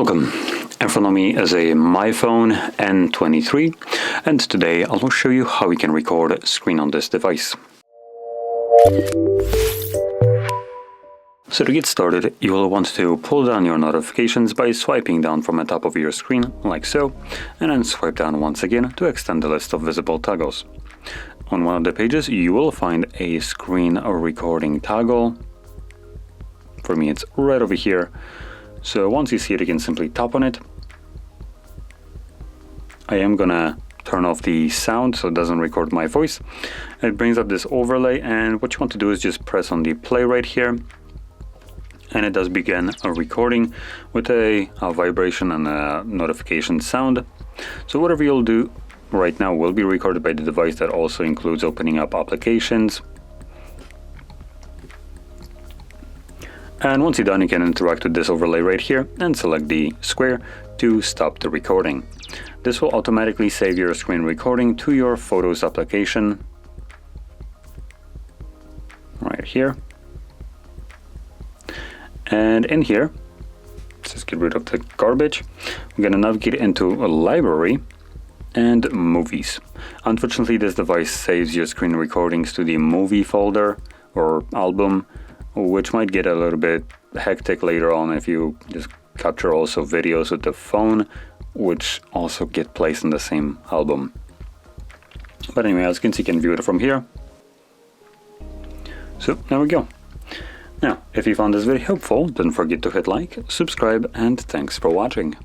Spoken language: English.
Welcome. In front of me is a myPhone N23, and today I will show you how you can record a screen on this device. So to get started, you will want to pull down your notifications by swiping down from the top of your screen, like so, and then swipe down once again to extend the list of visible toggles. On one of the pages, you will find a screen recording toggle. For me, it's right over here. So once you see it, you can simply tap on it. I am gonna turn off the sound so it doesn't record my voice. It brings up this overlay, and what you want to do is just press on the play right here. And it does begin a recording with a vibration and a notification sound. So whatever you'll do right now will be recorded by the device. That also includes opening up applications. And once you're done, you can interact with this overlay right here and select the square to stop the recording. This will automatically save your screen recording to your Photos application right here. And in here, let's just get rid of the garbage. I'm gonna navigate into a library and movies. Unfortunately, this device saves your screen recordings to the movie folder or album, which might get a little bit hectic later on if you just capture also videos with the phone, which also get placed in the same album. But anyway, as you can see, you can view it from here. So there we go. Now, if you found this video helpful, don't forget to hit like, subscribe, and thanks for watching.